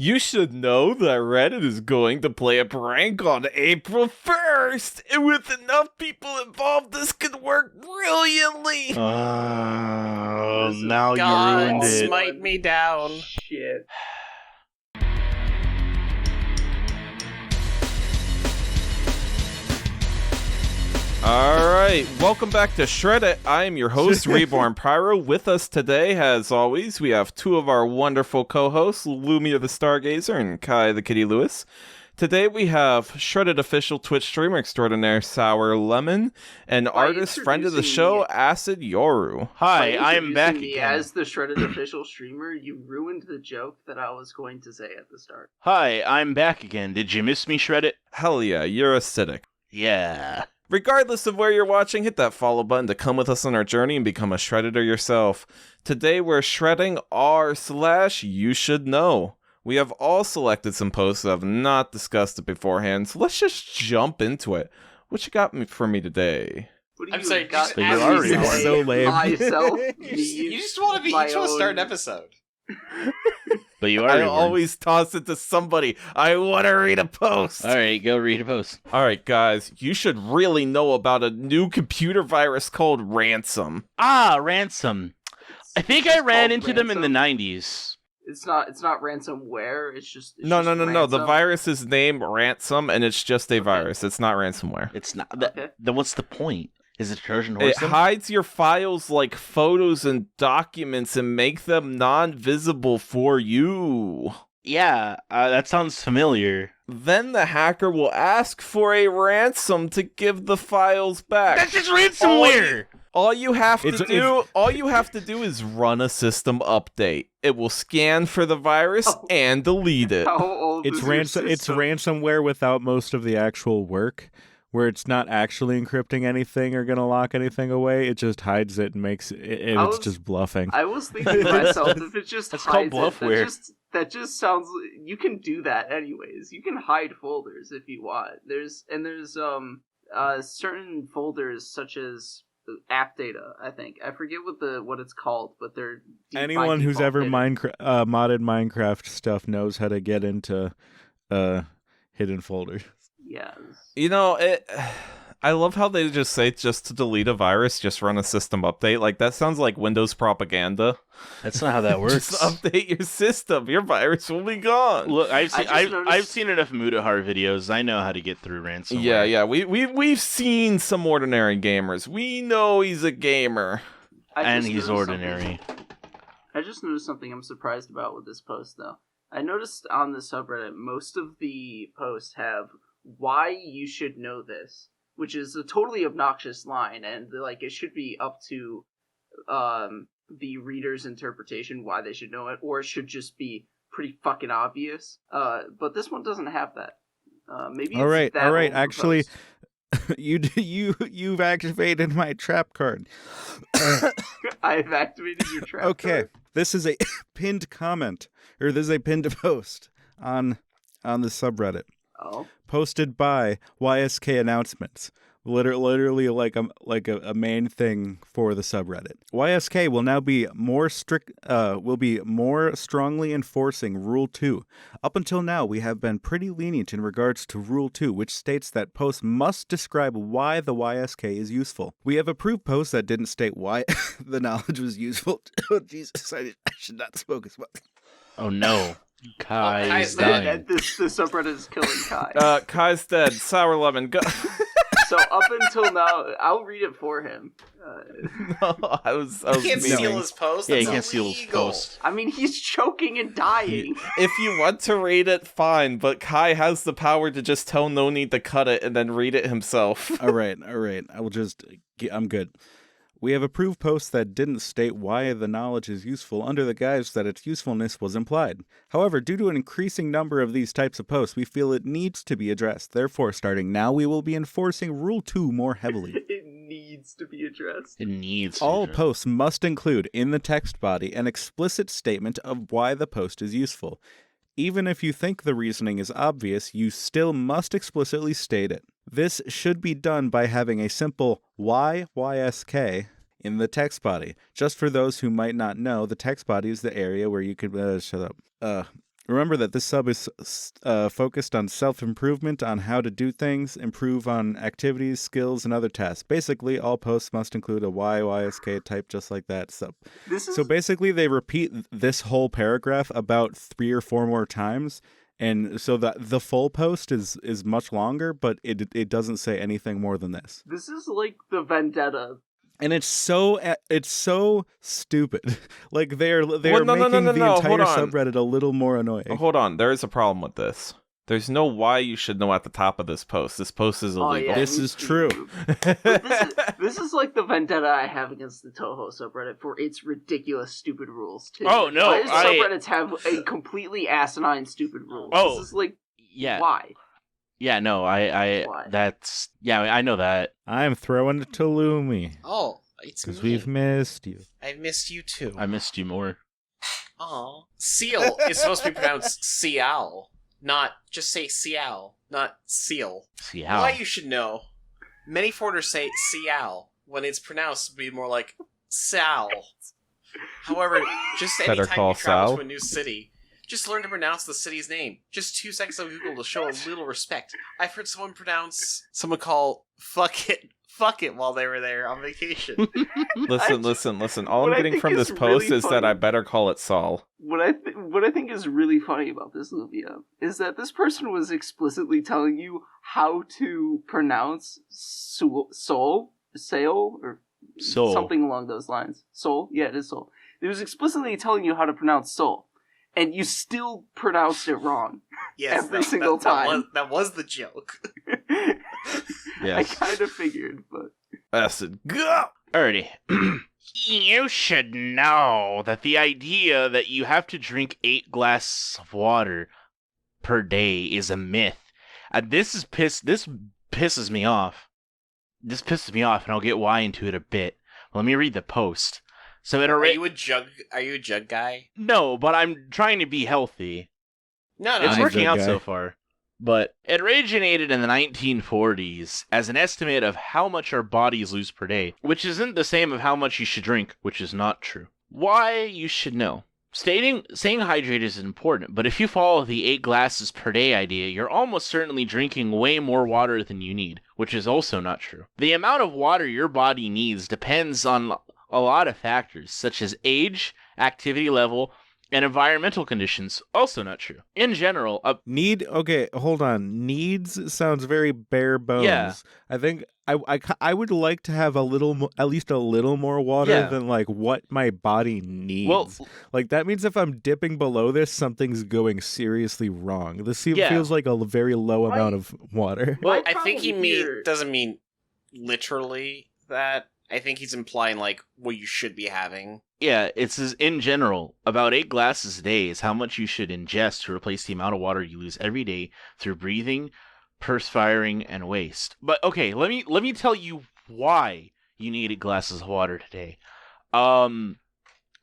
You should know that Reddit is going to play a prank on April 1st, and with enough people involved, this could work brilliantly. Now you ruined it. Smite me down. Shit. Alright, welcome back to SHREDDIT. I am your host, Reborn Pyro. With us today, as always, we have two of our wonderful co-hosts, Lumia the Stargazer and Kai the Kitty Lewis. Today we have SHREDDIT official Twitch streamer extraordinaire Sour Lemon and artist friend of the show, Acid Yoru. Hi, I am back me again. as the SHREDDIT official streamer. You ruined the joke that I was going to say at the start. Hi, I'm back again. Did you miss me, SHREDDIT? Hell yeah, you're acidic. Yeah. Regardless of where you're watching, hit that follow button to come with us on our journey and become a Shredditor yourself. Today we're shredding r/YouShouldKnow. We have all selected some posts that have not discussed it beforehand, so let's just jump into it. What you got for me today? What do I'm sorry, got just me you already to are say? so lame. Myself, You just want to start an episode. But you are. I always toss it to somebody. I want to read a post. Alright, go read a post. Alright, guys, you should really know about a new computer virus called Ransom. Ah, Ransom. I think I ran called into them in the Ransom? 90s. It's not ransomware. It's just No. The ransom. virus is named Ransom, and it's just a virus. It's not ransomware. It's not. Okay. Then what's the point? Is it Trojan horse? It hides your files like photos and documents and make them non-visible for you. Yeah, that sounds familiar. Then the hacker will ask for a ransom to give the files back. That's just ransomware! All you have to do is run a system update. It will scan for the virus and delete it. How old It's is your it's system? ransomware without most of the actual work, where it's not actually encrypting anything or gonna lock anything away. It just hides it and makes it, and it's just bluffing. I was thinking to myself, if it just That's called hides bluffware. that just sounds. You can do that anyways. You can hide folders if you want. There's certain folders such as app data. I think I forget what it's called, but they're Anyone who's default ever hidden. modded Minecraft stuff knows how to get into hidden folders. Yes. You know, I love how they just say just to delete a virus, just run a system update. Like, that sounds like Windows propaganda. That's not how that works. Just update your system. Your virus will be gone. Look, I've noticed- seen enough Mutahar videos. I know how to get through ransomware. Yeah. We've seen some ordinary gamers. We know he's a gamer. And just he's noticed ordinary. I just noticed something I'm surprised about with this post, though. I noticed on the subreddit, most of the posts have "why you should know this," which is a totally obnoxious line, and like it should be up to the reader's interpretation why they should know it, or it should just be pretty fucking obvious. But this one doesn't have that. Maybe it's All right. that old of a Actually, post. you've activated my trap card. I've activated your trap. Okay, card. this is a pinned comment, or this is a pinned post on the subreddit, Oh. posted by YSK Announcements. Literally like a main thing for the subreddit. YSK will now be more strongly enforcing Rule 2. Up until now, we have been pretty lenient in regards to Rule 2, which states that posts must describe why the YSK is useful. We have approved posts that didn't state why the knowledge was useful. Oh, Jesus, I should not smoke as much. Oh no. Kai Kai's is dead. dying. The subreddit is killing Kai. Kai's dead. Sour Lemon, go. So up until now, I'll read it for him. No, I was He can't meaning- steal his post. Yeah, he That's can't steal his illegal. post. I mean, he's choking and dying. If you want to read it, fine, but Kai has the power to just tell No Need to cut it and then read it himself. All right. I'm good. We have approved posts that didn't state why the knowledge is useful under the guise that its usefulness was implied. However, due to an increasing number of these types of posts, we feel it needs to be addressed. Therefore, starting now, we will be enforcing Rule 2 more heavily. It needs to be addressed. It needs to All be posts must include, in the text body, an explicit statement of why the post is useful. Even if you think the reasoning is obvious, you still must explicitly state it. This should be done by having a simple YSK in the text body. Just for those who might not know, the text body is the area where you can shut up. Remember that this sub is focused on self-improvement, on how to do things, improve on activities, skills, and other tasks. Basically, all posts must include a YYSK type just like that sub. So basically, they repeat this whole paragraph about 3 or 4 more times, and so that the full post is much longer, but it doesn't say anything more than this. This is like the vendetta. And it's so stupid. Like they're no, making the entire hold on. subreddit a little more annoying. Hold on, there is a problem with this. There's no why you should know at the top of this post. This post is illegal. Yeah, this is true. This is like the vendetta I have against the Toho subreddit for its ridiculous, stupid rules too. Oh, no, Why does subreddits have a completely asinine, stupid rule? Oh, this is like, yeah. why? Yeah, no, Why? I know that. I'm throwing it to Lumi. Oh, it's Because me. we've missed you. I've missed you too. I missed you more. Aw. Seal is supposed to be pronounced Seal, not just say Seal, not Seal. See how? Why you should know. Many foreigners say Seal when it's pronounced to be more like Sal. However, just Better anytime call you travel Sal. to a new city, just learn to pronounce the city's name. Just 2 seconds on Google to show a little respect. I've heard someone call fuck it while they were there on vacation. Listen. All what I'm I getting think from is this post really is that funny- I better call it Saul. What I think is really funny about this, Lumia, is that this person was explicitly telling you how to pronounce soul, or Soul. something along those lines. Soul? Yeah, it is soul. It was explicitly telling you how to pronounce soul, and you still pronounced it wrong. Yes, Every single that time. That was the joke. I Yes. kind of figured, but Acid, go! Alrighty. You should know that the idea that you have to drink 8 glasses of water per day is a myth. This pisses me off. This pisses me off, and I'll get why into it a bit. Let me read the post. So it Are you a jug guy? No, but I'm trying to be healthy. No, It's I'm a working good out guy. so far. But it originated in the 1940s as an estimate of how much our bodies lose per day, which isn't the same of how much you should drink, which is not true. Why you should know. Staying hydrated is important, but if you follow the 8 glasses per day idea, you're almost certainly drinking way more water than you need, which is also not true. The amount of water your body needs depends on a lot of factors, such as age, activity level, and environmental conditions. Also not true. In general, Okay, hold on. Needs sounds very bare bones. Yeah. I think I would like to have at least a little more water Yeah. than like what my body needs. Well, like that means if I'm dipping below this, something's going seriously wrong. This Yeah. feels like a very low Right. amount of water. Well, My I think he problem here- doesn't mean literally that. I think he's implying like what you should be having. yeah, it says in general, about 8 glasses a day is how much you should ingest to replace the amount of water you lose every day through breathing, perspiring, and waste. But okay, let me tell you why you need 8 glasses of water today.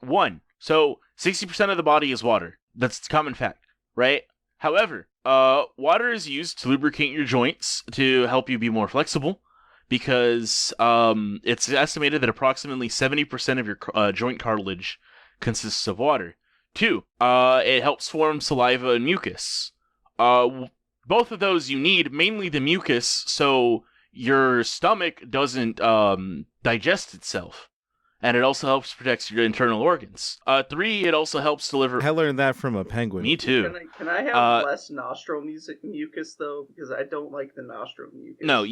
1, so 60% of the body is water. That's a common fact, right? However, water is used to lubricate your joints to help you be more flexible, because it's estimated that approximately 70% of your joint cartilage consists of water. 2, it helps form saliva and mucus. Both of those you need, mainly the mucus, so your stomach doesn't digest itself. And it also helps protect your internal organs. 3, it also helps deliver... I learned that from a penguin. Me too. Can I have less nostril mucus though? Because I don't like the nostril mucus. No, kind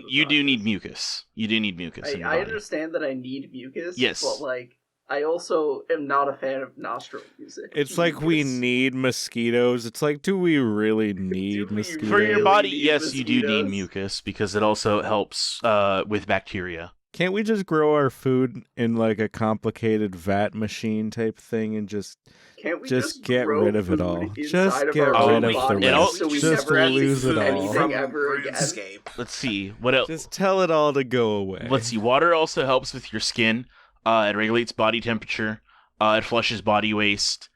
you of do need obnoxious. mucus. You do need mucus in your I body. understand that I need mucus. Yes. But like, I also am not a fan of nostril music. It's like we Mucus. need mosquitoes. It's like, do we really Do need we mosquitoes? For your really body, need yes, you do need mosquitoes? mucus, because it also helps with bacteria. Can't we just grow our food in like a complicated vat machine type thing and just Can't we just get grow rid of it food all? inside Just of get our rid own of the bodies rest. so we Just never lose it eat all. anything ever again? RuneScape. Let's see what else. just tell it all to go away? Let's see. Water also helps with your skin. It regulates body temperature. It flushes body waste.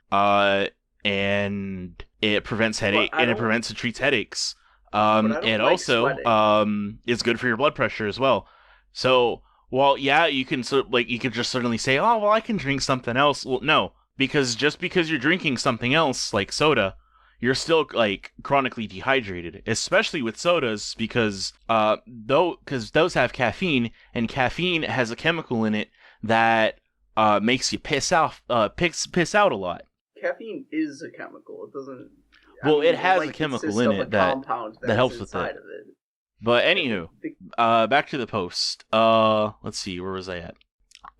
And it prevents headache. I And it don't- prevents and treats headaches. I don't It like also sweating. is good for your blood pressure as well. So, while yeah, you can you could just certainly say, oh well, I can drink something else. Well, no, because just because you're drinking something else like soda you're still like chronically dehydrated, especially with sodas because those have caffeine, and caffeine has a chemical in it that makes you piss out a lot. Caffeine is a chemical. It doesn't. Well, it has like, a chemical consists in of a it that compound helps with inside it. of it. But anywho, back to the post. Let's see, where was I at?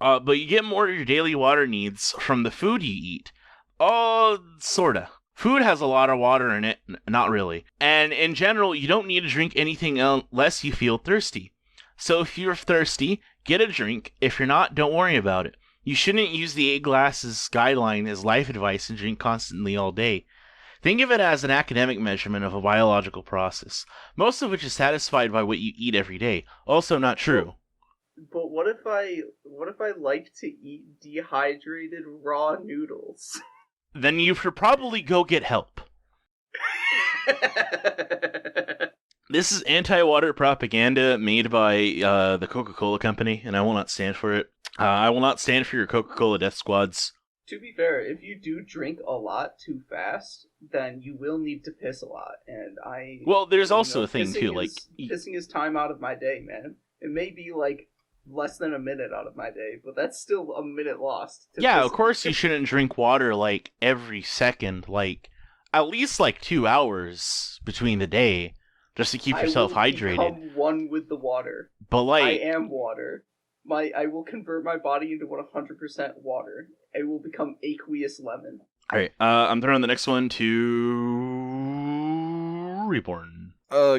But you get more of your daily water needs from the food you eat. Oh, sorta. Food has a lot of water in it, not really. And in general, you don't need to drink anything unless you feel thirsty. So if you're thirsty, get a drink. If you're not, don't worry about it. You shouldn't use the 8 glasses guideline as life advice and drink constantly all day. Think of it as an academic measurement of a biological process, most of which is satisfied by what you eat every day. Also not true. But what if I like to eat dehydrated raw noodles? Then you should probably go get help. This is anti-water propaganda made by the Coca-Cola Company, and I will not stand for it. I will not stand for your Coca-Cola death squads. To be fair, if you do drink a lot too fast, then you will need to piss a lot. And Well, there's also a thing too, like pissing is time out of my day, man. It may be like less than a minute out of my day, but that's still a minute lost. Yeah, of course you shouldn't drink water like every second, like at least like 2 hours between the day, just to keep yourself hydrated. I will become one with the water. But like, I am water. I will convert my body into 100% water. I will become aqueous lemon. All right, I'm throwing the next one to Reborn.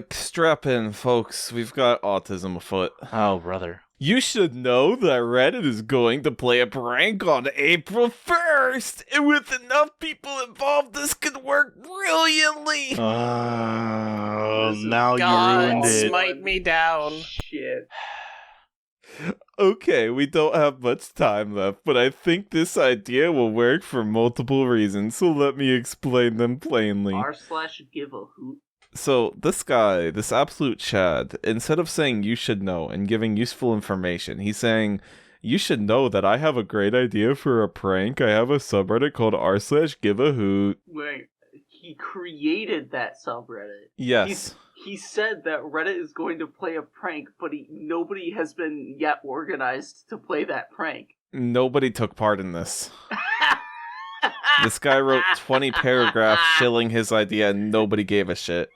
Strap in, folks. We've got autism afoot. Oh, brother. You should know that Reddit is going to play a prank on April 1st, and with enough people involved, this could work brilliantly. Now you God, ruined it. smite me down. Shit. Okay, we don't have much time left, but I think this idea will work for multiple reasons, so let me explain them plainly. r/give a hoot. So, this guy, this absolute Chad, instead of saying you should know and giving useful information, he's saying, you should know that I have a great idea for a prank. I have a subreddit called r/give a hoot. Wait, he created that subreddit. Yes. He said that Reddit is going to play a prank, but nobody has been yet organized to play that prank. Nobody took part in this. This guy wrote 20 paragraphs shilling his idea and nobody gave a shit.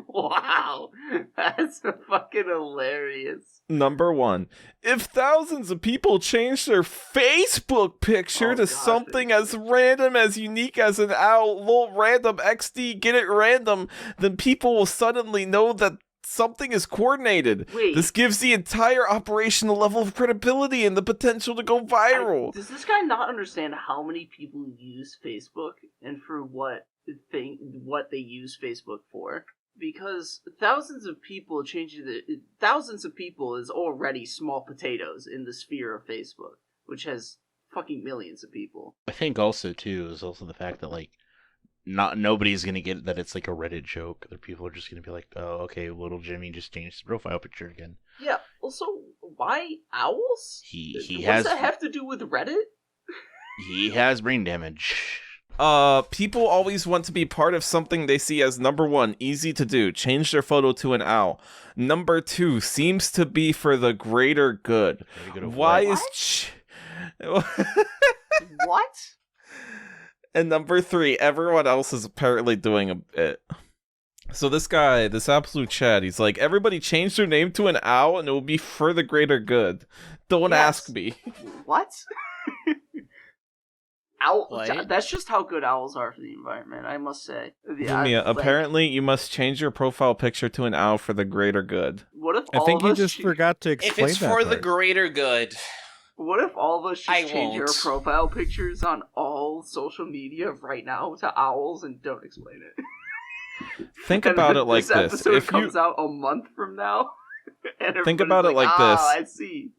Wow, that's fucking hilarious. Number 1. If thousands of people change their Facebook picture to something as random, as unique as an owl, lol, random XD, get it random, then people will suddenly know that something is coordinated. Wait. This gives the entire operational level of credibility and the potential to go viral. Does this guy not understand how many people use Facebook and for what they use Facebook for? Because thousands of people is already small potatoes in the sphere of Facebook, which has fucking millions of people. I think also too is also the fact that like nobody's gonna get that it's like a Reddit joke. That people are just gonna be like, oh, okay, little Jimmy just changed his profile picture again. Yeah. Also, why owls? What does that have to do with Reddit? He has brain damage. People always want to be part of something they see as number 1, easy to do, change their photo to an owl. Number 2, seems to be for the greater good. Why is What? And number 3, everyone else is apparently doing a bit. So this guy, this absolute Chad, he's like, everybody change their name to an owl and it will be for the greater good. Don't ask me. What? That's just how good owls are for the environment, I must say. Lumia, apparently you must change your profile picture to an owl for the greater good. What if I think he just forgot to explain If it's that for the part. greater good. What if all of us I just change our won't. profile pictures on all social media right now to owls and don't explain it? Think And about it like this this. episode If you comes out a month from now. And Think everybody's about it like this. I see.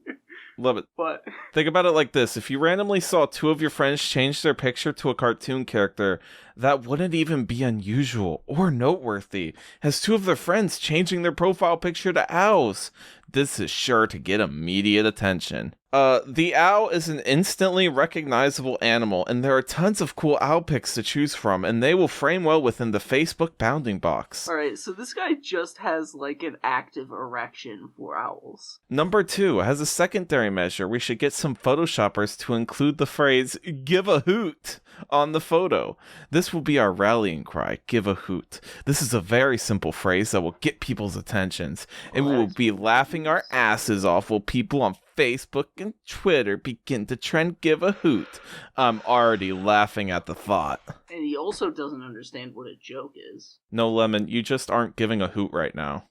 love it. But Think about it like this. If you randomly saw 2 of your friends change their picture to a cartoon character, that wouldn't even be unusual or noteworthy, as 2 of their friends changing their profile picture to owls. this is sure to get immediate attention. The owl is an instantly recognizable animal, and there are tons of cool owl pics to choose from, and they will frame well within the Facebook bounding box. Alright, so this guy just has, like, an active erection for owls. Number 2, as a secondary measure, we should get some photoshoppers to include the phrase, give a hoot, on the photo. This will be our rallying cry, give a hoot. This is a very simple phrase that will get people's attentions, and we will be laughing our asses off while people on Facebook and Twitter begin to trend give a hoot. I'm already laughing at the thought. And he also doesn't understand what a joke is. No, Lemon, you just aren't giving a hoot right now.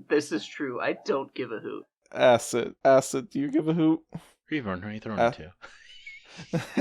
This is true. I don't give a hoot. Acid, do you give a hoot? Reborn, who are you throwing it to?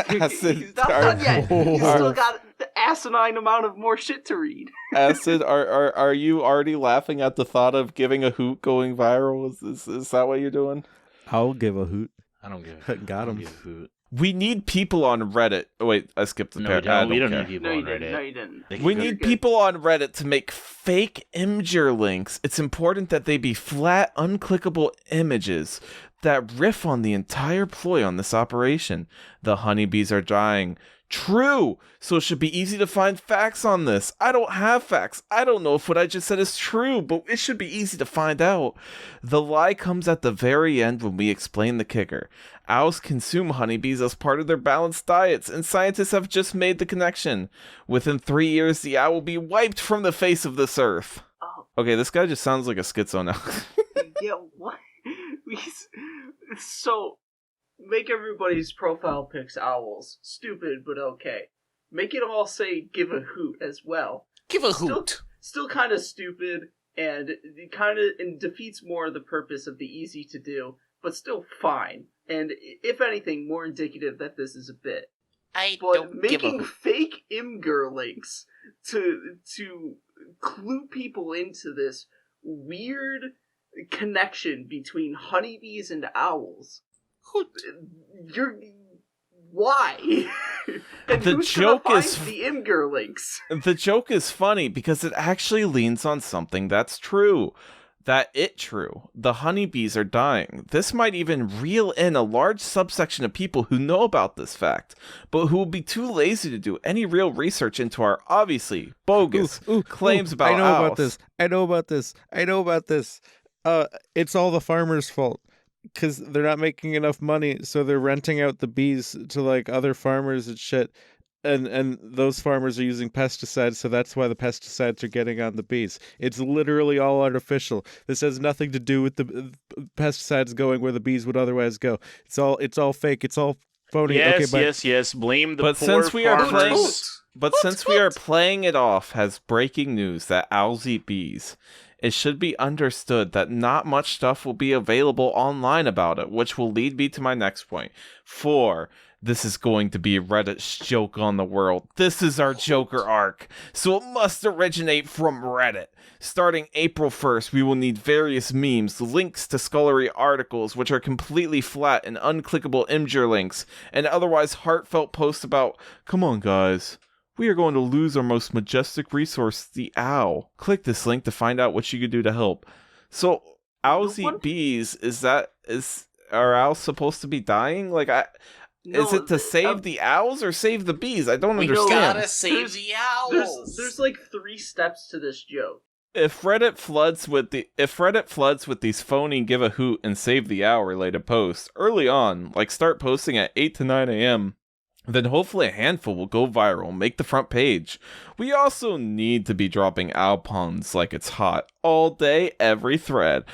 Acid, He's not done yet. He's still got the asinine amount of more shit to read. Acid, are you already laughing at the thought of giving a hoot going viral? Is that what you're doing? I'll give a hoot. I don't give a hoot. Got I don't him. give a hoot. We need people on Reddit. Oh, wait, I skipped the No, part. we don't. We care. don't need people No, you on didn't. Reddit. No, you didn't. They can We go- need people on Reddit to make fake Imgur links. It's important that they be flat, unclickable images that riff on the entire ploy on this operation. The honeybees are dying. True! So it should be easy to find facts on this. I don't have facts. I don't know if what I just said is true, but it should be easy to find out. The lie comes at the very end when we explain the kicker. Owls consume honeybees as part of their balanced diets, and scientists have just made the connection. Within 3 years, the owl will be wiped from the face of this earth. Oh, Okay, this guy just sounds like a schizo now. yeah, what? So, make everybody's profile pics owls. Stupid, but okay. Make it all say give a hoot as well. Give a Still- hoot. Still kind of stupid, and it kind of defeats more of the purpose of the easy to do, but still fine. And if anything, more indicative that this is a bit. I But don't give a making hoot. fake Imgur links to clue people into this weird connection between honeybees and owls. Hoot. Why? And The who's joke gonna find is- the Imgur links. The joke is funny because it actually leans on something that's true. The honeybees are dying. This might even reel in a large subsection of people who know about this fact, but who will be too lazy to do any real research into our obviously bogus claims about I know owls. about this. I know about this. It's all the farmers' fault. Because they're not making enough money, so they're renting out the bees to, like, other farmers and shit. And those farmers are using pesticides, so that's why the pesticides are getting on the bees. It's literally all artificial. This has nothing to do with the pesticides going where the bees would otherwise go. It's all fake. It's all phony. Yes, okay, yes. Blame the But poor since we are farmers. playing it off as breaking news that owls eat bees, it should be understood that not much stuff will be available online about it, which will lead me to my next point. 4. This is going to be Reddit's joke on the world. This is our Joker arc, so it must originate from Reddit. Starting April 1st, we will need various memes, links to scholarly articles, which are completely flat and unclickable Imgur links, and otherwise heartfelt posts about, come on guys, we are going to lose our most majestic resource, the owl. Click this link to find out what you can do to help. So, owls eat bees, are owls supposed to be dying? Is it to save the owls or save the bees? I don't We understand. gotta save the owls. There's like 3 steps to this joke. If Reddit floods with these phony give a hoot and save the owl related posts early on, like start posting at 8 to 9 a.m., then hopefully a handful will go viral, make the front page. We also need to be dropping owl puns like it's hot, all day, every thread.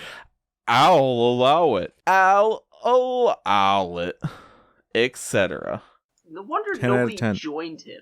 I'll allow it. I'll allow it. Etc. No wonder 10 out of nobody 10. joined him.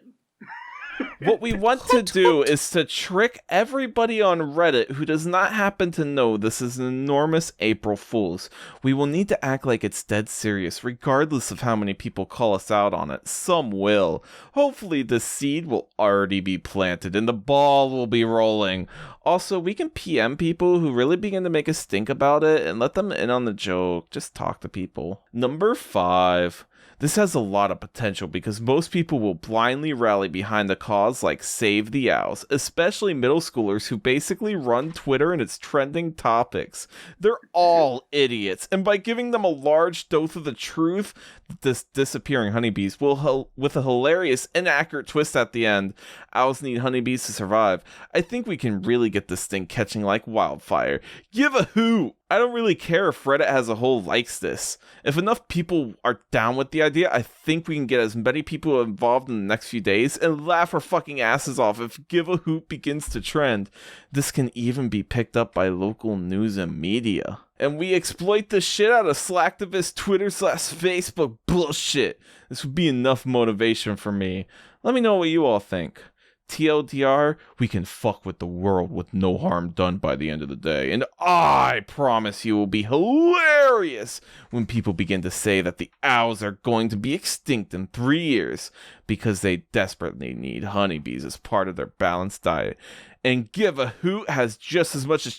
What we want to do is to trick everybody on Reddit who does not happen to know this is an enormous April Fool's. We will need to act like it's dead serious, regardless of how many people call us out on it. Some will. Hopefully the seed will already be planted and the ball will be rolling. Also, we can PM people who really begin to make a stink about it and let them in on the joke. Just talk to people. Number 5. This has a lot of potential because most people will blindly rally behind the cause like Save the Owls, especially middle schoolers who basically run Twitter and its trending topics. They're all idiots, and by giving them a large dose of the truth, this disappearing honeybees will, with a hilarious, inaccurate twist at the end, owls need honeybees to survive, I think we can really get this thing catching like wildfire. Give a hoot! I don't really care if Reddit as a whole likes this. If enough people are down with the idea, I think we can get as many people involved in the next few days and laugh our fucking asses off if Give a Hoot begins to trend. This can even be picked up by local news and media. And we exploit the shit out of Slacktivist Twitter/Facebook bullshit. This would be enough motivation for me. Let me know what you all think. TLDR, we can fuck with the world with no harm done by the end of the day. And I promise you it will be hilarious when people begin to say that the owls are going to be extinct in 3 years because they desperately need honeybees as part of their balanced diet. And Give a Hoot has just as much as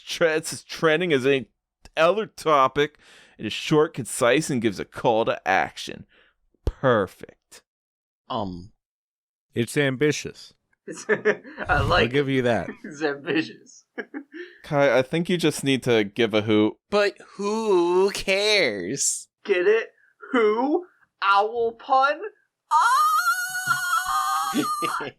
trending as any other topic. It is short, concise, and gives a call to action. Perfect. It's ambitious. I like I'll give you that. It's ambitious. Kai, I think you just need to give a hoot. But who cares? Get it? Who? Owl pun? Ah!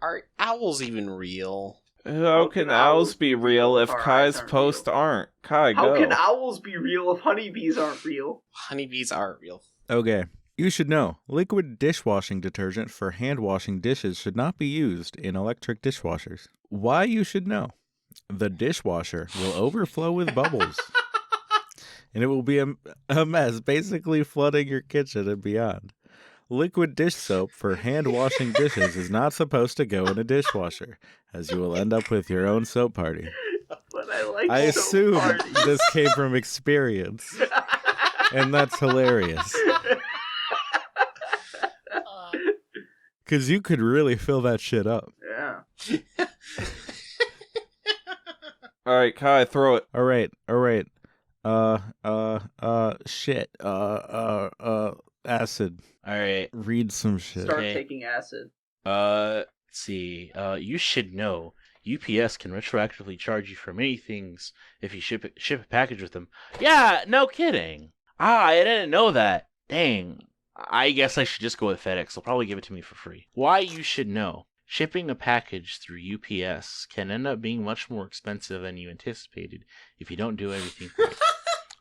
Are owls even real? How can owls be real if Kai's posts aren't? Kai, How go. can owls be real if honeybees aren't real? Honeybees are real. Okay. You should know, liquid dishwashing detergent for hand washing dishes should not be used in electric dishwashers. Why you should know. The dishwasher will overflow with bubbles. And it will be a mess, basically flooding your kitchen and beyond. Liquid dish soap for hand washing dishes is not supposed to go in a dishwasher, as you will end up with your own soap party. But I like I soap assume parties. this came from experience, and that's hilarious. Because you could really fill that shit up. Yeah. Alright, Kai, throw it. All right. Shit. Acid. All right. Read some shit. Start Okay. taking acid. Let's see. You should know. UPS can retroactively charge you for many things if you ship a package with them. Yeah, no kidding. I didn't know that. Dang. I guess I should just go with FedEx. They'll probably give it to me for free. Why you should know. Shipping a package through UPS can end up being much more expensive than you anticipated if you don't do everything right.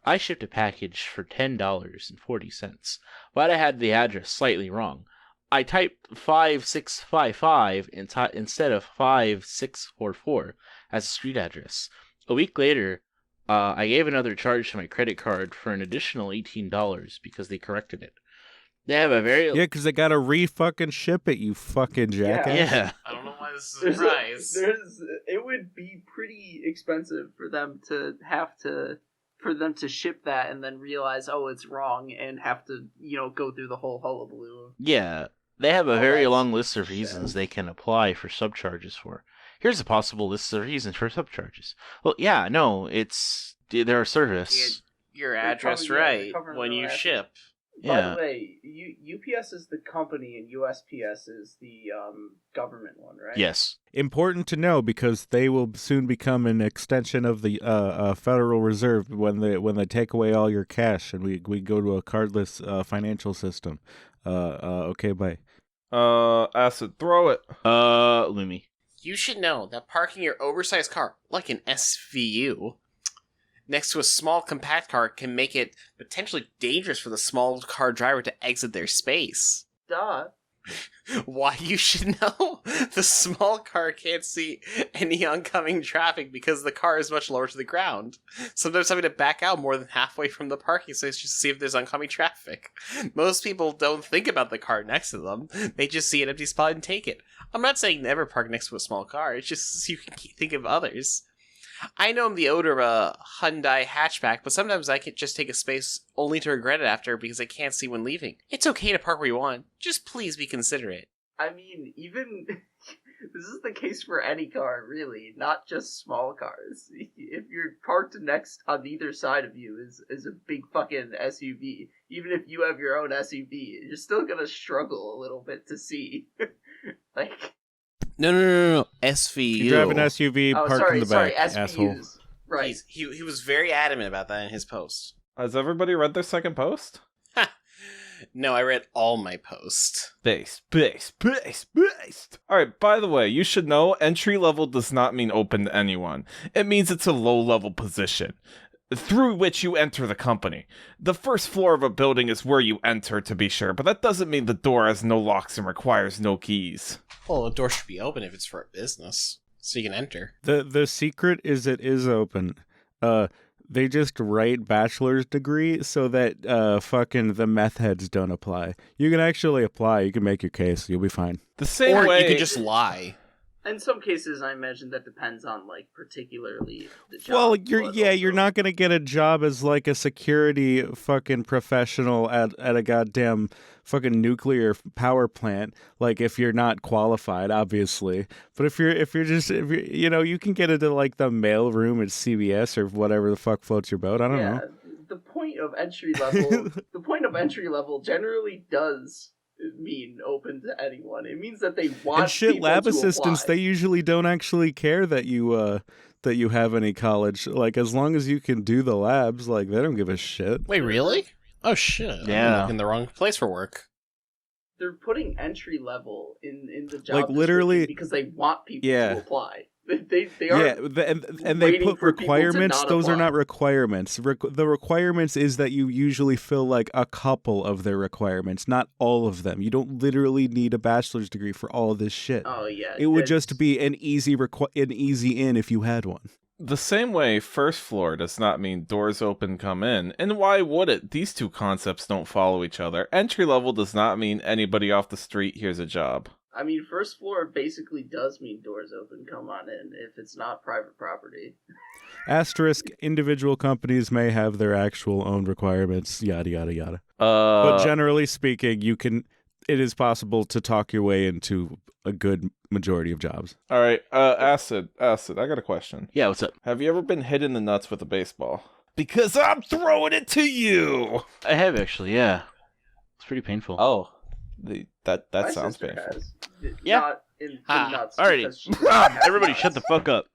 I shipped a package for $10.40, but I had the address slightly wrong. I typed 5655 instead of 5644 as a street address. A week later, I gave another charge to my credit card for an additional $18 because they corrected it. They have a very... Yeah, because they gotta re-fucking ship it, you fucking jackass. Yeah. I don't know why this is a surprise. It would be pretty expensive for them to ship that and then realize, oh, it's wrong, and have to, go through the whole hullabaloo. Yeah. They have a very that's long list of reasons they can apply for subcharges for. Here's a possible list of reasons for subcharges. Well, yeah, no, it's... They're a service. Get your They address cover- yeah, they right cover when their you address. ship. By Yeah. the way, UPS is the company and USPS is the government one, right? Yes. Important to know because they will soon become an extension of the Federal Reserve when they take away all your cash and we go to a cardless financial system. Okay, bye. Acid, throw it. Lumi. You should know that parking your oversized car, like an SVU, next to a small compact car can make it potentially dangerous for the small car driver to exit their space. Duh. Why you should know? The small car can't see any oncoming traffic because the car is much lower to the ground. Sometimes having to back out more than halfway from the parking space just to see if there's oncoming traffic. Most people don't think about the car next to them. They just see an empty spot and take it. I'm not saying never park next to a small car. It's just so you can think of others. I know I'm the owner of a Hyundai hatchback, but sometimes I can just take a space only to regret it after because I can't see when leaving. It's okay to park where you want. Just please be considerate. I mean, even This is the case for any car, really, not just small cars. If you're parked next on either side of you is a big fucking SUV, even if you have your own SUV, you're still gonna struggle a little bit to see. Like, No. SVU. You drive an SUV, park in the back, asshole. SVUs. Right. He was very adamant about that in his post. Has everybody read their second post? No, I read all my posts. Based. Alright, by the way, you should know entry level does not mean open to anyone. It means it's a low level position through which you enter the company. The first floor of a building is where you enter, to be sure, but that doesn't mean the door has no locks and requires no keys. Well, the door should be open if it's for a business, so you can enter. The secret is it is open. They just write bachelor's degree so that fucking the meth heads don't apply. You can actually apply. You can make your case. You'll be fine. The same Or way you could just lie. In some cases, I imagine that depends on, like, particularly the job. Well, but you're also- not gonna get a job as like a security fucking professional at a goddamn fucking nuclear power plant. Like if you're not qualified, obviously. But if you're you can get into like the mail room at CVS or whatever the fuck floats your boat. I don't know. The point of entry level, generally does mean open to anyone. It means that they want And shit, people lab to assistants, apply. they usually don't actually care that you have any college. Like as long as you can do the labs, like they don't give a shit. Wait, really? Oh shit! Yeah. I'm in the wrong place for work. They're putting entry level in the job Like, literally- description because they want people Yeah. to apply. They are and they waiting put for people to requirements. not Those are apply. not requirements. The requirements is that you usually fill like a couple of their requirements, not all of them. You don't literally need a bachelor's degree for all of this shit. Oh yeah, It would it's- just be an easy in if you had one. The same way first floor does not mean doors open, come in. And why would it? These two concepts don't follow each other. Entry level does not mean anybody off the street here's a job. I mean, first floor basically does mean doors open, come on in, if it's not private property. Asterisk, individual companies may have their actual own requirements, yada, yada, yada. Uh, But generally speaking, it is possible to talk your way into a good majority of jobs. all right, Acid, I got a question. Yeah, what's up? Have you ever been hit in the nuts with a baseball? Because I'm throwing it to you! I have actually, yeah. It's pretty painful. Oh, that My sounds sister painful. has. Yeah. Not in the Ah, nuts. alrighty. because she doesn't have Everybody nuts. shut the fuck up.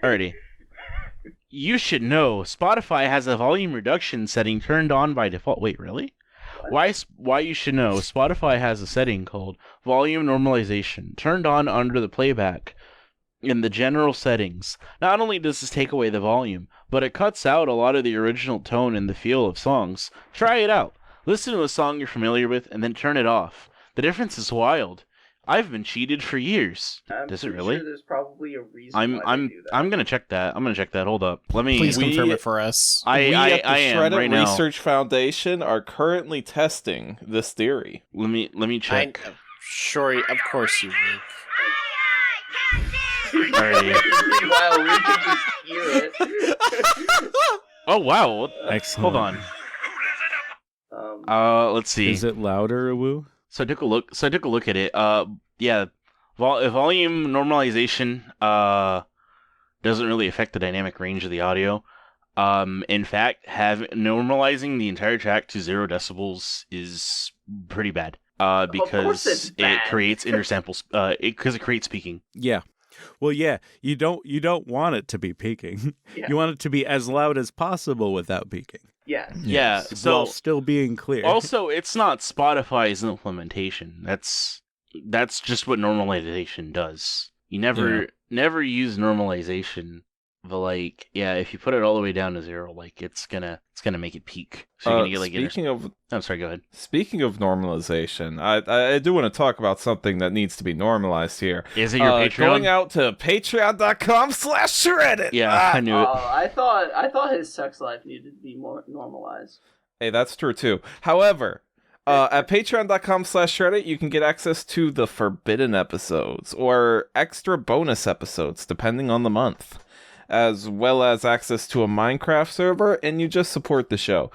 Alrighty. You should know Spotify has a volume reduction setting turned on by default. Wait, really? Why you should know Spotify has a setting called volume normalization turned on under the playback in the general settings. Not only does this take away the volume, but it cuts out a lot of the original tone and the feel of songs. Try it out. Listen to a song you're familiar with and then turn it off. The difference is wild. I've been cheated for years. I'm Does it pretty really? Sure there's probably a reason. why I'm they do that. I'm gonna check that. Hold up. Let me. Please We- confirm it for us. We I at the am SHREDDIT right now. Research Foundation are currently testing this theory. Let me check. Sure, of course you will. Alrighty. Meanwhile, we can just hear it. Oh wow. What- Excellent. Hold on. Let's see. Is it louder, Woo? So I took a look at it. Yeah. Volume normalization doesn't really affect the dynamic range of the audio. In fact, normalizing the entire track to 0 decibels is pretty bad. course Because it's it bad. creates intersamples. Because it creates peaking. Yeah. Well, yeah. You don't want it to be peaking. Yeah. You want it to be as loud as possible without peaking. Yes. Yeah. So while still being clear. also, it's not Spotify's implementation. That's just what normalization does. You never use normalization, but like, yeah, if you put it all the way down to 0, like it's gonna make it peak. So you're gonna get like I'm sorry, go ahead. Speaking of normalization, I do want to talk about something that needs to be normalized here. Is it your Patreon? Going out to patreon.com/SHREDDIT. Yeah, I knew it. I thought his sex life needed to be more normalized. Hey, that's true too. However, at patreon.com/SHREDDIT, you can get access to the forbidden episodes or extra bonus episodes, depending on the month, as well as access to a Minecraft server, and you just support the show.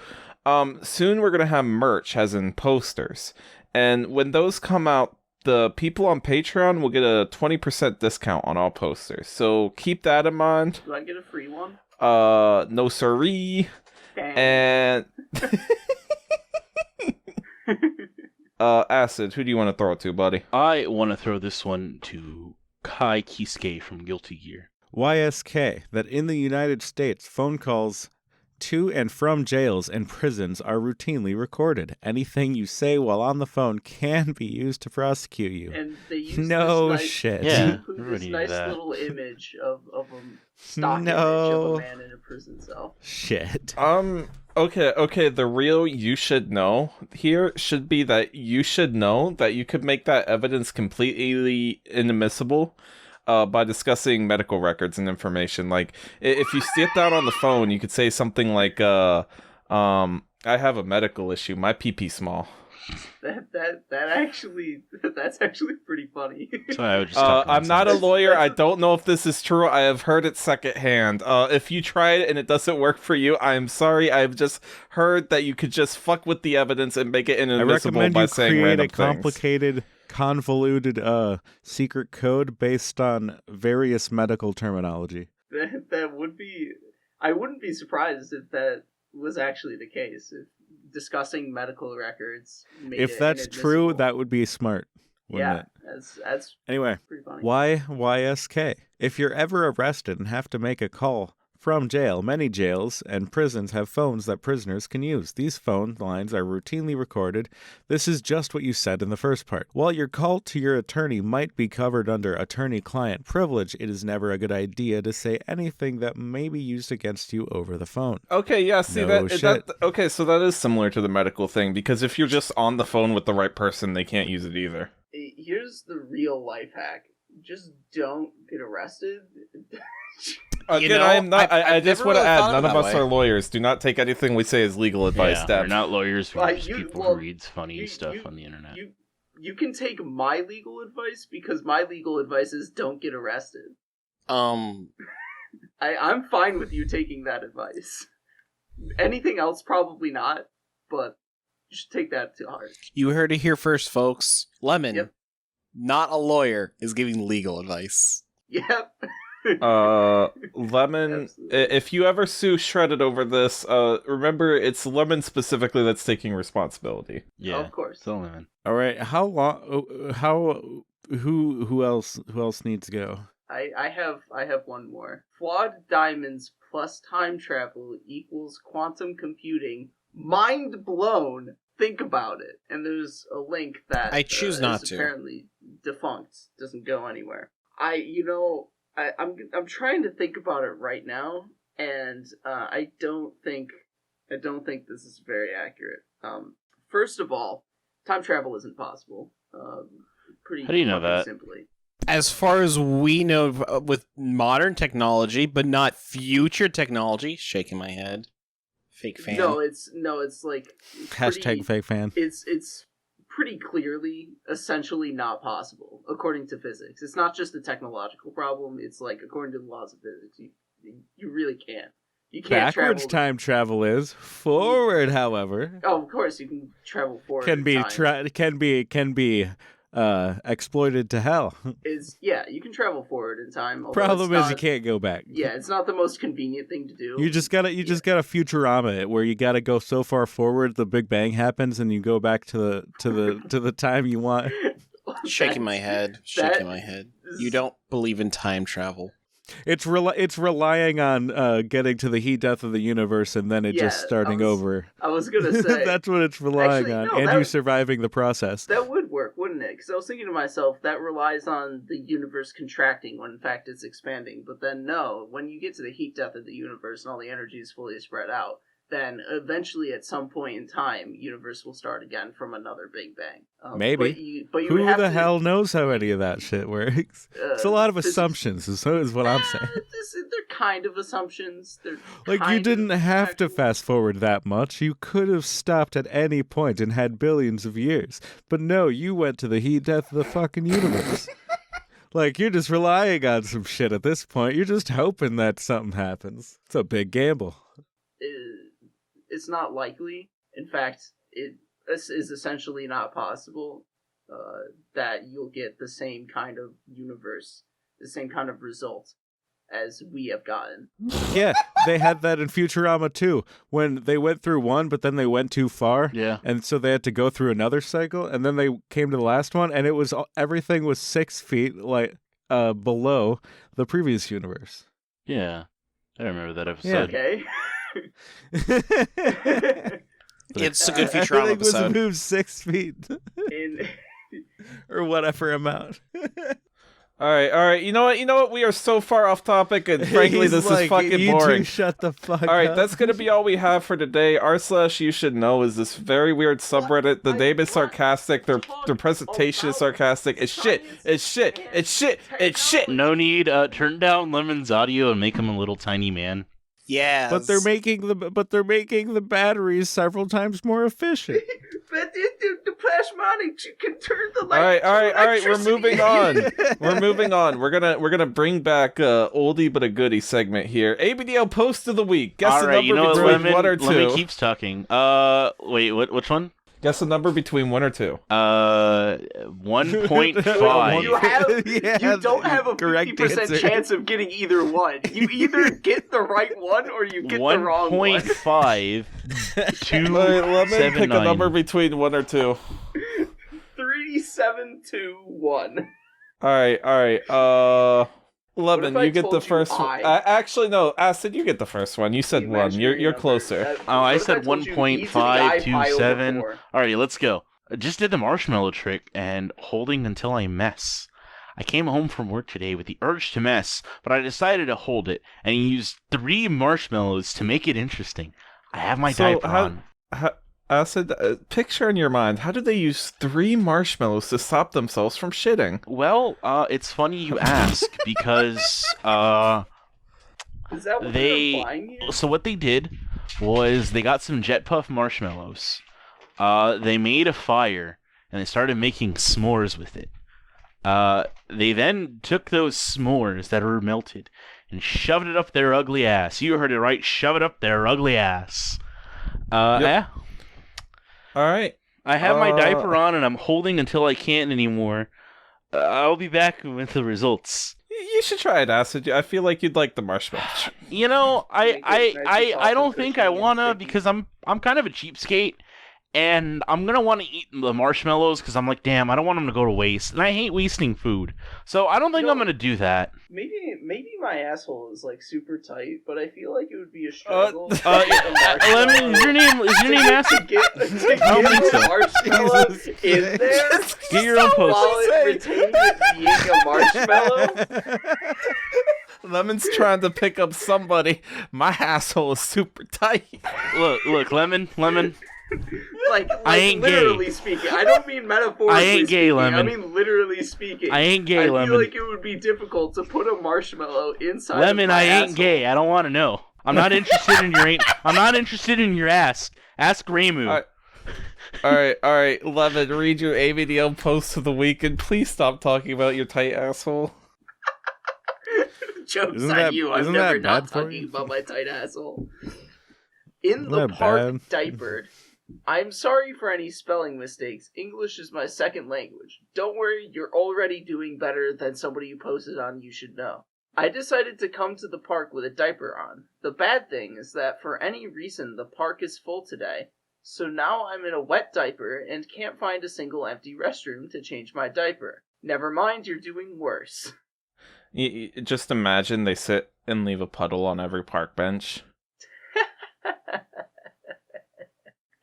Soon we're going to have merch, as in posters. And when those come out, the people on Patreon will get a 20% discount on all posters. So keep that in mind. Do I get a free one? No siree. Dang. And Acid, who do you want to throw it to, buddy? I want to throw this one to Kai Kisuke from Guilty Gear. YSK, that in the United States, phone calls to and from jails and prisons are routinely recorded. Anything you say while on the phone can be used to prosecute you. And they use No this nice, shit. Yeah. they include this Everybody knew nice that. little image of a stock image No. of a man in a prison cell. Shit. Okay, the real you should know here should be that you should know that you could make that evidence completely inadmissible by discussing medical records and information. Like, if you sit down on the phone, you could say something like, I have a medical issue, my pee-pee small. That's actually pretty funny. So I would just talk I'm not a nonsense. lawyer. I don't know if this is true. I have heard it secondhand. If you tried it and it doesn't work for you, I'm sorry. I've just heard that you could just fuck with the evidence and make it I inadmissible recommend by you saying create random a complicated, convoluted secret code based on various medical terminology. That would be. I wouldn't be surprised if that was actually the case. If discussing medical records made If it that's true, inadmissible. that would be smart, wouldn't yeah, it? that's Anyway, pretty funny. why YSK? If you're ever arrested and have to make a call from jail, many jails and prisons have phones that prisoners can use. These phone lines are routinely recorded. This is just what you said in the first part. While your call to your attorney might be covered under attorney-client privilege, it is never a good idea to say anything that may be used against you over the phone. Okay, yeah, see, No that shit. okay, so that is similar to the medical thing, because if you're just on the phone with the right person, they can't use it either. Here's the real life hack: just don't get arrested. Again, know, I am not. I I've just never want to really add, thought of none it of that us way. are lawyers. Do not take anything we say as legal advice, Yeah, Deb. we're not lawyers. We're Like, just you- people well, who reads funny you- stuff you- on the internet. You can take my legal advice because my legal advice is don't get arrested. I'm fine with you taking that advice. Anything else, probably not, but just take that to heart. You heard it here first, folks. Lemon, Yep. not a lawyer, is giving legal advice. Yep. Lemon, Absolutely. if you ever sue SHREDDIT over this, remember it's Lemon specifically that's taking responsibility. Yeah, Of course. So Lemon. All right, how long? Who else needs to go? I have one more. Flawed diamonds plus time travel equals quantum computing. Mind blown. Think about it. And there's a link that I choose not is to. apparently defunct. Doesn't go anywhere. I'm trying to think about it right now, and I don't think this is very accurate. First of all, time travel isn't possible. Pretty. How do you know fucking that? Simply. As far as we know, with modern technology, but not future technology. Shaking my head. Fake fan. No, it's like Hashtag pretty- fake fan. It's pretty clearly essentially not possible according to physics. It's not just a technological problem. It's like according to the laws of physics, you really can't. You can't Backwards travel. time travel is. Forward, however, Oh, of course you can travel forward. can in be time. can be exploited to hell. You can travel forward in time. although Problem it's is you not- can't go back. Yeah, it's not the most convenient thing to do. You just gotta Futurama it, where you gotta go so far forward the Big Bang happens and you go back to the time you want. Shaking my head. Shaking my head. You don't believe in time travel. It's relying on getting to the heat death of the universe and then it just Yeah, starting I was- over. I was gonna say That's what it's relying Actually, on, no, and that- you surviving the process. that would work, wouldn't it? Because I was thinking to myself, that relies on the universe contracting when in fact it's expanding. But then no, when you get to the heat death of the universe and all the energy is fully spread out, then eventually at some point in time, universe will start again from another Big Bang. Maybe. But you Who would have the to, hell knows how any of that shit works? It's a lot of assumptions, is what I'm saying. They're kind of assumptions. They're Like, you kind didn't of have to factual. fast forward that much. You could have stopped at any point and had billions of years. But no, you went to the heat death of the fucking universe. Like, you're just relying on some shit at this point. You're just hoping that something happens. It's a big gamble. It's not likely. In fact, it is essentially not possible. that you'll get the same kind of universe, the same kind of result as we have gotten. Yeah, they had that in Futurama too, when they went through one, but then they went too far. Yeah. And so they had to go through another cycle, and then they came to the last one, and it was everything was 6 feet below the previous universe. Yeah. I remember that episode. Okay. It's a good Futurama Everything was episode. moved 6 feet or whatever amount. All right. You know what? We are so far off topic, and frankly, He's this like, is fucking you boring. two shut the fuck All right, up. that's gonna be all we have for today. r/YouShouldKnow is this very weird subreddit. The name is sarcastic. Their presentation is sarcastic. It's shit. It's shit. It's shit. It's shit. No need. Turn down Lemon's audio and make him a little tiny man. Yeah. But they're making the batteries several times more efficient. But the plasmonics, you can turn the light. All right. We're moving on. We're gonna bring back oldie but a goodie segment here. ABDL post of the week. Guess the number between 1 or 2. Lemon keeps talking. Wait, which one? Guess the number between 1 or 2. 1.5. You don't have a correct 50% answer. chance of getting either one. You either get the right one or you get the wrong one. 1.5 to All right, Lemon, pick a 7.9. number between 1 or 2. 3, 7, 2, 1. All right. Lemon, What if I you get the told you first one. Actually, no, Acid, you get the first one. You said You 1. mentioned You're your closer. number. Oh, I What if said told you 1.5 easily I to pile 7. before? Alrighty, let's go. I just did the marshmallow trick and holding until I mess. I came home from work today with the urge to mess, but I decided to hold it and used 3 marshmallows to make it interesting. I have my diaper on. Acid, picture in your mind, how did they use 3 marshmallows to stop themselves from shitting? Well, it's funny you ask because Is that what they're implying here? so what they did was they got some Jet Puff marshmallows. They made a fire and they started making s'mores with it. They then took those s'mores that were melted and shoved it up their ugly ass. You heard it right, shove it up their ugly ass. Yeah. All right. I have my diaper on and I'm holding until I can't anymore. I'll be back with the results. You should try it, Acid. I feel like you'd like the marshmallow. You know, Make it nice and I soft don't and think cushiony I and wanna sticky. because I'm kind of a cheapskate, and I'm gonna want to eat the marshmallows because I'm like, damn, I don't want them to go to waste, and I hate wasting food, so I don't think No. I'm gonna do that. Maybe my asshole is like super tight, but I feel like it would be a struggle. Lemon, is your name Acid? To I don't think so. get marshmallow Jesus in Christ. there Get your own post. while it retains it being a marshmallow. Lemon's trying to pick up somebody. My asshole is super tight. Look, Lemon. Like I ain't literally gay. speaking. I don't mean metaphorically. I ain't gay, speaking. Lemon. I mean literally speaking. I ain't gay, I Lemon. feel like it would be difficult to put a marshmallow inside. Lemon, of my I ain't asshole. gay. I don't want to know. I'm not interested in your. I'm not interested in your ass. Ask Ramu. All right. Lemon, read your ABDL post of the week, and please stop talking about your tight asshole. Joke's Isn't on that- you. I'm isn't never that not bad for talking you? about my tight asshole. In Isn't the that park bad? diapered. I'm sorry for any spelling mistakes. English is my second language. Don't worry, you're already doing better than somebody who posted on You Should Know. I decided to come to the park with a diaper on. The bad thing is that for any reason the park is full today. So now I'm in a wet diaper and can't find a single empty restroom to change my diaper. Never mind, you're doing worse. Just imagine they sit and leave a puddle on every park bench.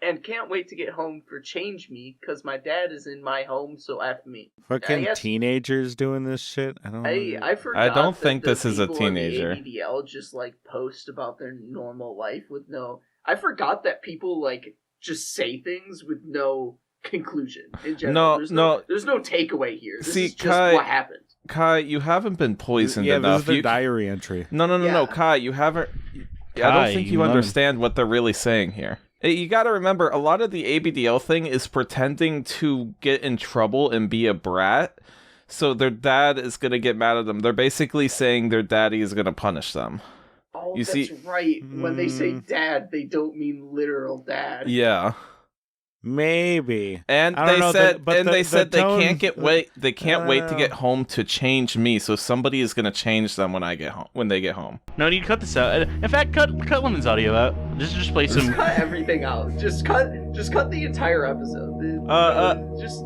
And can't wait to get home for Change Me, because my dad is in my home, so F me. I Fucking guess- teenagers doing this shit. I don't. I forgot. don't that think the this is a people in the teenager. ABDL just like post about their normal life with no. I forgot that people like just say things with no conclusion in general. There's no takeaway here. This See, is just Kai- what happened. Kai, you haven't been poisoned Yeah, enough. this is the You- diary entry. No, Yeah. Kai, you haven't. I Kai, don't think you none. understand what they're really saying here. You gotta remember, a lot of the ABDL thing is pretending to get in trouble and be a brat, so their dad is gonna get mad at them. They're basically saying their daddy is gonna punish them. Oh, You that's see- right. When they say dad, they don't mean literal dad. Yeah. Maybe. And I don't they know, said, but they the said they tone- can't get wait. They can't wait to Uh, get home to change me. So somebody is gonna change them when I get home. When they get home. No need to cut this out. In fact, cut Lemon's audio out. Just play some. Just cut everything out. Just cut the entire episode. Just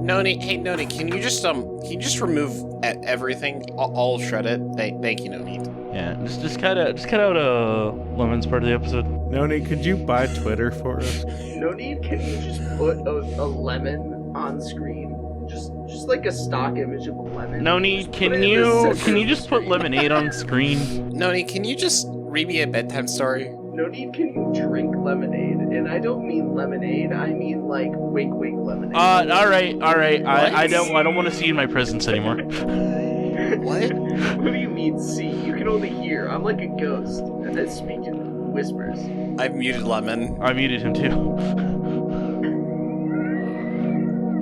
Hey Noni, can you just remove everything, all shred it? Thank you, Noni. Yeah, just cut out Lemon's part of the episode. Noni, could you buy Twitter for us? no need. Can you just put a lemon on screen? Just like a stock image of a lemon. No need. Just Can put it in the you center of just the put screen. lemonade on screen? Noni, can you just read me a bedtime story? No need. Can you drink lemonade? And I don't mean lemonade. I mean like wink wink lemonade. All right. I don't want to see you in my presence anymore. What? What do you mean see? You can only hear. I'm like a ghost. I speak in whispers. I've muted Lemon. I muted him too.